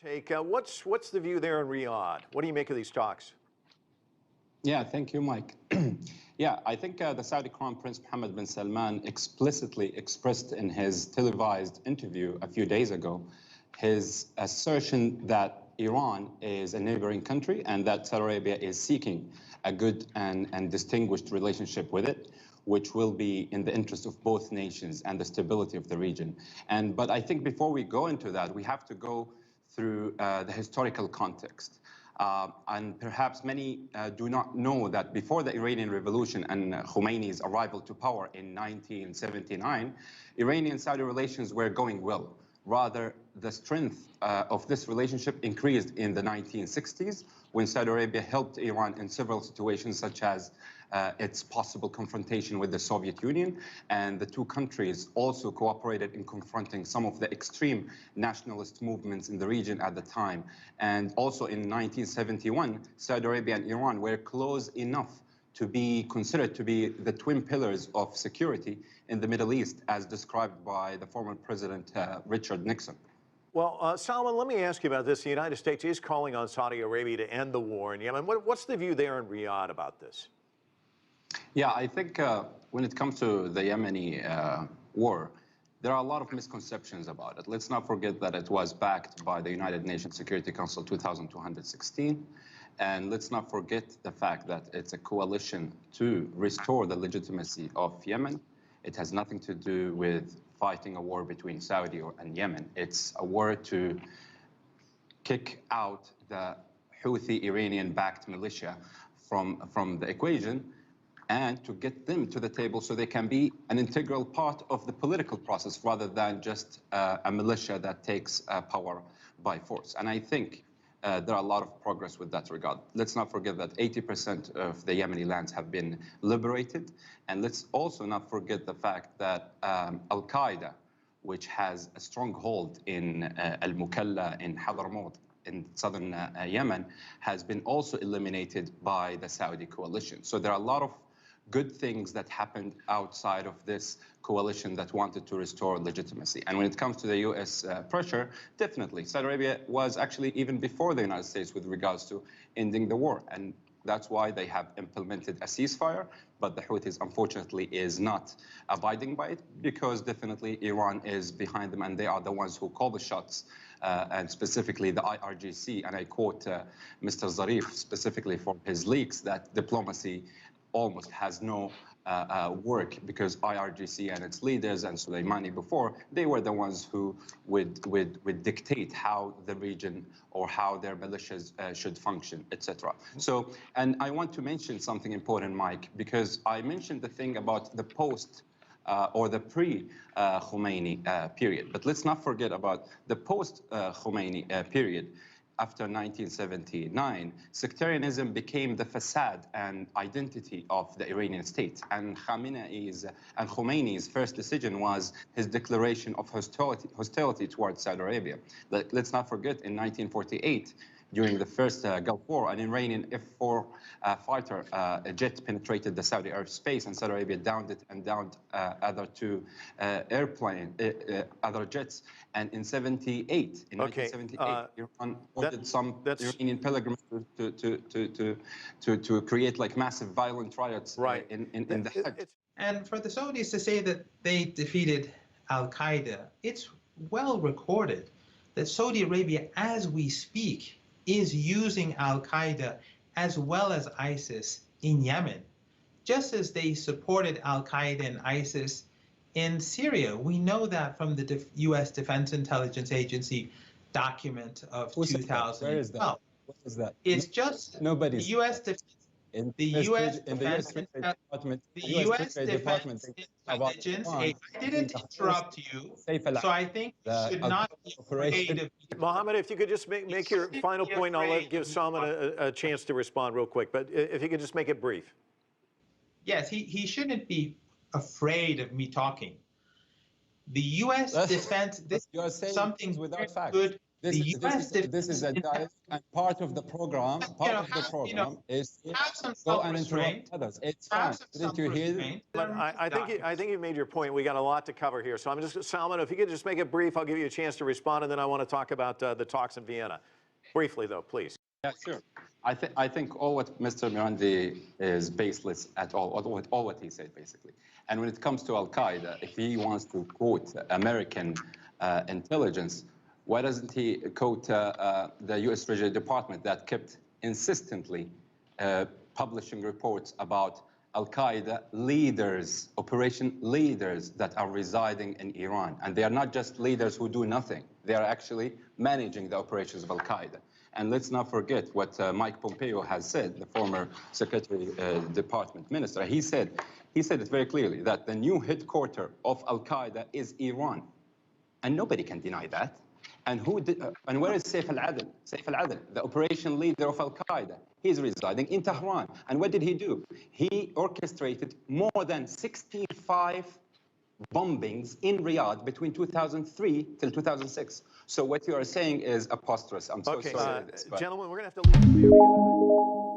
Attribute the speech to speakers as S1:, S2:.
S1: Take what's the view there in Riyadh? What do you make of these talks?
S2: Yeah, thank you, Mike. Yeah, I think the Saudi Crown Prince Mohammed bin Salman explicitly expressed in his televised interview a few days ago his assertion that Iran is a neighboring country and that Saudi Arabia is seeking a good and distinguished relationship with it, which will be in the interest of both nations and the stability of the region. But I think before we go into that, we have to go through the historical context. And perhaps many do not know that before the Iranian Revolution and Khomeini's arrival to power in 1979, Iranian-Saudi relations were going well. Rather, the strength of this relationship increased in the 1960s when Saudi Arabia helped Iran in several situations, such as its possible confrontation with the Soviet Union, and the two countries also cooperated in confronting some of the extreme nationalist movements in the region at the time. And also in 1971, Saudi Arabia and Iran were close enough to be considered to be the twin pillars of security in the Middle East, as described by the former President Richard Nixon.
S1: Well, Salman, let me ask you about this. The United States is calling on Saudi Arabia to end the war in Yemen. What's the view there in Riyadh about this?
S2: Yeah, I think when it comes to the Yemeni war, there are a lot of misconceptions about it. Let's not forget that it was backed by the United Nations Security Council 2216. And let's not forget the fact that it's a coalition to restore the legitimacy of Yemen. It has nothing to do with fighting a war between Saudi and Yemen. It's a war to kick out the Houthi Iranian-backed militia from the equation and to get them to the table so they can be an integral part of the political process rather than just a militia that takes power by force. And I think there are a lot of progress with that regard. Let's not forget that 80% of the Yemeni lands have been liberated. And let's also not forget the fact that Al-Qaeda, which has a stronghold in Al-Mukalla, in Hadramaut, in southern Yemen, has been also eliminated by the Saudi coalition. So there are a lot of good things that happened outside of this coalition that wanted to restore legitimacy. And when it comes to the U.S. Pressure, definitely, Saudi Arabia was actually even before the United States with regards to ending the war. And that's why they have implemented a ceasefire, but the Houthis, unfortunately, is not abiding by it, because definitely Iran is behind them, and they are the ones who call the shots, and specifically the IRGC. And I quote Mr. Zarif specifically for his leaks that diplomacy almost has no work, because IRGC and its leaders and Soleimani before, they were the ones who would dictate how the region or how their militias should function, etc. So, and I want to mention something important, Mike, because I mentioned the thing about the post or the pre-Khomeini period. But let's not forget about the post-Khomeini period. After 1979, sectarianism became the facade and identity of the Iranian state. And Khomeini's first decision was his declaration of hostility towards Saudi Arabia. Let's not forget, in 1948, during the first Gulf War, an Iranian F-4 fighter jet penetrated the Saudi airspace, and Saudi Arabia downed it and downed other two other jets. And in 1978, Iran ordered some Iranian pilgrims to create like massive violent riots in the Hajj.
S3: And for the Saudis to say that they defeated Al-Qaeda, it's well recorded that Saudi Arabia, as we speak, is using Al-Qaeda as well as ISIS in Yemen, just as they supported Al-Qaeda and ISIS in Syria. We know that from the U.S. Defense Intelligence Agency document of 2012.
S2: Where is that? What is that?
S3: It's just
S2: nobody's
S3: the U.S. Defense. The U.S. Defense Department. The U.S. Defense Intelligence. I didn't interrupt you, so I think you should not be afraid of.
S1: Mohammed, if you could just make your final point, I'll give Salman a chance to respond real quick. But if you could just make it brief.
S3: Yes, he shouldn't be afraid of me talking. The U.S. Defense. This
S2: you are saying
S3: something
S2: without facts.
S3: good.
S2: This
S3: The US
S2: is a dialogue, and part of the program. Part of the program is to
S3: have some
S2: go and
S3: self-restraint.
S2: interrupt others. It's fine. Didn't you hear?
S1: But I think you made your point. We got a lot to cover here. So I'm just, Salman, if you could just make it brief, I'll give you a chance to respond, and then I want to talk about the talks in Vienna. Briefly, though, please.
S2: Yeah, sure. I think all what Mr. Mirandi is baseless at all what he said, basically. And when it comes to Al-Qaeda, if he wants to quote American intelligence, why doesn't he quote the U.S. Treasury Department that kept insistently publishing reports about Al-Qaeda leaders, operation leaders that are residing in Iran? And they are not just leaders who do nothing. They are actually managing the operations of Al-Qaeda. And let's not forget what Mike Pompeo has said, the former Secretary Department Minister. He said it very clearly that the new headquarters of Al-Qaeda is Iran. And nobody can deny that. And where is Saif al-Adl? Saif al-Adl, the operation leader of Al-Qaeda. He's residing in Tehran. And what did he do? He orchestrated more than 65 bombings in Riyadh between 2003 till 2006. So what you are saying is preposterous. I'm so sorry.
S1: Gentlemen, we're going to have to leave it there because